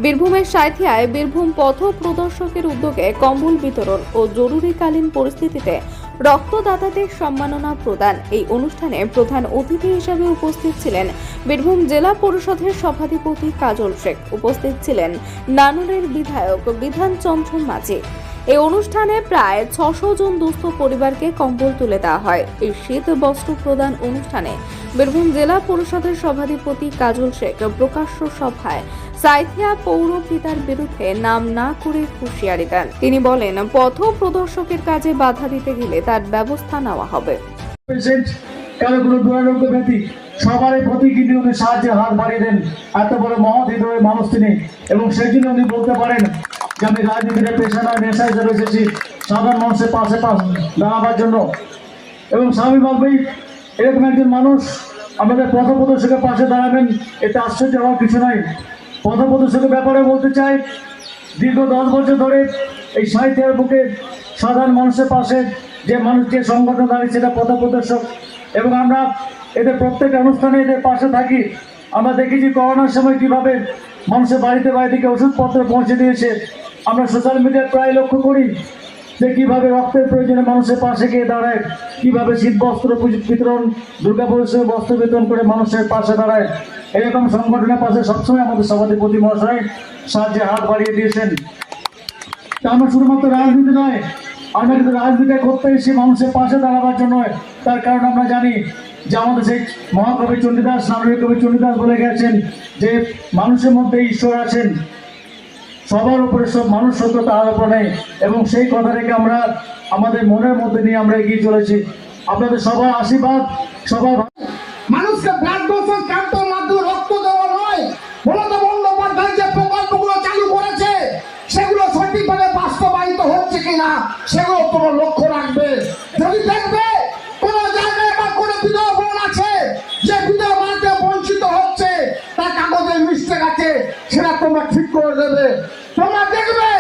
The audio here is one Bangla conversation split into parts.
বীরভূমের সাঁইথিয়ায় বীরভূম পথ প্রদর্শকের উদ্যোগে কম্বল বিতরণ ও জরুরিকালীন পরিস্থিতিতে রক্তদাতাদের সম্মাননা প্রদান। এই অনুষ্ঠানে প্রধান অতিথি হিসেবে উপস্থিত ছিলেন বীরভূম জেলা পরিষদের সভাধিপতি কাজল শেখ। উপস্থিত ছিলেন নানুরের বিধায়ক বিধানচন্দ্র মাঝি। এই অনুষ্ঠানে প্রায় 600 জন দুস্থ পরিবারকে কম্বল তুলে দেওয়া হয়। এই শীত বস্ত্র প্রদান অনুষ্ঠানে বীরভূম জেলা পরিষদের সভাধিপতি কাজল শেখ প্রকাশ্য সভায় সাঁইথিয়া পৌর পিতার বিরুদ্ধে নাম না করে হুঁশিয়ারি দেন। তিনি বলেন, পথ প্রদর্শকের কাজে বাধা দিতে গেলে তার ব্যবস্থা নেওয়া হবে। কারো কোনো দুরারোগ্য ব্যক্তি সবারই প্রতি কিন্তু উনি সাহায্যের হাত বাড়িয়ে দেন। এত বড় মহৎ হৃদয়ের মানুষ তিনি, এবং সেই জন্য উনি বলতে পারেন যে আমি রাজনীতির পেশা নয়, নেশা হিসেবে এসেছি সাধারণ মানুষের পাশে দাঁড়াবার জন্য। এবং স্বাভাবিকভাবেই এরকম একজন মানুষ আমাদের পথ প্রদর্শকের পাশে দাঁড়াবেন, এটা আশ্চর্য হওয়ার কিছু নয়। পথ প্রদর্শকের ব্যাপারে বলতে চাই, দীর্ঘ 10 বছর ধরে এই সাঁইথিয়ার বুকে সাধারণ মানুষের পাশে যে মানুষ যে সংগঠন দাঁড়িয়ে সেটা পথ প্রদর্শক, এবং আমরা এদের প্রত্যেকটা অনুষ্ঠানে এদের পাশে থাকি। আমরা দেখেছি করোনার সময় কিভাবে মানুষের বাড়িতে বাড়িতে ওষুধপত্র পৌঁছে দিয়েছে। আমরা সোশ্যাল মিডিয়ায় প্রায় লক্ষ্য করি যে কিভাবে রক্তের প্রয়োজনে মানুষের পাশে গিয়ে দাঁড়ায়, কিভাবে শীত বস্ত্র বিতরণ, দুর্গাপুজোর বস্ত্র বিতরণ করে মানুষের পাশে দাঁড়ায়। এরকম সংগঠনের পাশে সবসময় আমাদের সভাধিপতি মহাশয় সাহায্যে হাত বাড়িয়ে দিয়েছেন। তা আমরা শুধুমাত্র রাজনীতি নয়, আমরা কিন্তু রাজনীতি করতে এসে মানুষের পাশে দাঁড়াবার জন্য। তার কারণ আমরা জানি যে আমাদের সেই মহাকবি চণ্ডীদাস, নামীয় কবি চণ্ডীদাস বলে গেছেন যে মানুষের মধ্যে ঈশ্বর আছেন, সবার উপরে সব মানুষ সত্য তার উপর নেই। এবং সেই কথা রেখে আমরা আমাদের মনের মধ্যে নিয়ে আমরা এগিয়ে চলেছি। আপনাদের সবার আশীর্বাদ, সবার মানুষকে ব্লাড ডোনেশন ক্যাম্পের মাধ্যমে রক্ত দেওয়া নয়, মমতা বন্দ্যোপাধ্যায় যে প্রকল্পগুলো চালু করেছে সেগুলো সঠিকভাবে বাস্তবায়িত হচ্ছে কিনা সেগুলো তোমার লক্ষ্য রাখবে। যদি দেখবে কোনো জায়গায় বা কোনো বিধবা বোন আছে যে বিধবা বানাতে বঞ্চিত হচ্ছে, তার কাগজে মিস্টেক আছে, সেটা তোমরা ঠিক করে দেবে। তোমরা দেখবে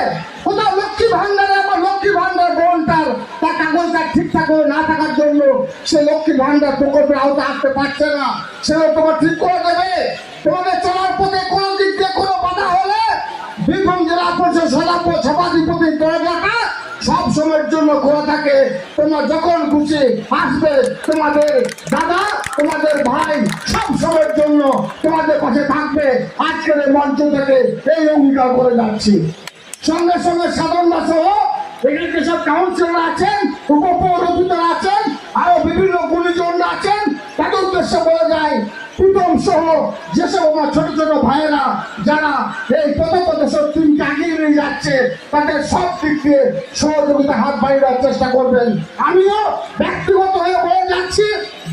কোথাও লক্ষ্মী ভান্ডারে আমার লক্ষ্মী ভান্ডার বোনটার তার কাগজটা ঠিকঠাক হয়ে না থাকার জন্য সে লক্ষ্মী ভান্ডার প্রকল্পের আওতা আসতে পারছে না, সেটা তোমার ঠিক করে দেবে। তোমাদের চলার পথে কোনো দিক দিয়ে কোনো বাধা হলে বীরভূম জেলা পরিষদ সভাধিপতি দরজাটা সব সময়ের জন্য খোলা থাকে। তোমরা যখন খুশি আসবে, তোমাদের দাদা, তোমাদের ভাই সব সময়ের জন্য তোমাদের পাশে থাকবে। আজকের এই মঞ্চ থেকে এই অঙ্গীকার করে যাচ্ছি। সঙ্গে সঙ্গে সাধারণ সহ এখানে যেসব কাউন্সিলর আছেন, উপপৌরপিতা আছেন, আরো বিভিন্ন গুণীজনরা আছেন, তাদের উদ্দেশ্যে বলে যায় প্রীতম সহ যেসব আমার ছোট ছোট ভাইয়েরা যারা এই পদপ্রদর্শক টিমকে এগিয়ে নিয়ে যাচ্ছে, তাদের সব দিক দিয়ে সহযোগিতা হাত বাড়িয়ে দেওয়ার চেষ্টা করবেন। আমিও ব্যক্তিগত হয়ে বলে যাচ্ছি,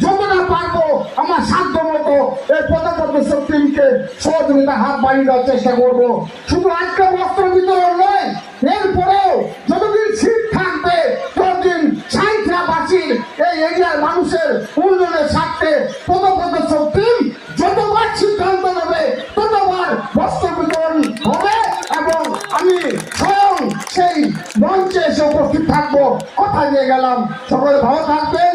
যতটা পারবো আমার সাধ্য মতো এই পদপ্রদর্শক টিমকে সহযোগিতা হাত বাড়িয়ে দেওয়ার চেষ্টা করবো। শুধু আজকে বস্ত্র বিতরণ নয়, এরপরেও যতদিন শীত থাকবে ততদিন সাঁইথিয়াবাসীর এই এরিয়ার মানুষের উন্নয়নের স্বার্থে পদপ্রদর্শক টিম যতবার সিদ্ধান্ত নেবে ততবার বস্ত্র বিতরণ হবে, এবং আমি স্বয়ং সেই মঞ্চে এসে উপস্থিত থাকবো। কথা দিয়ে গেলাম। সকলে ভালো থাকবেন।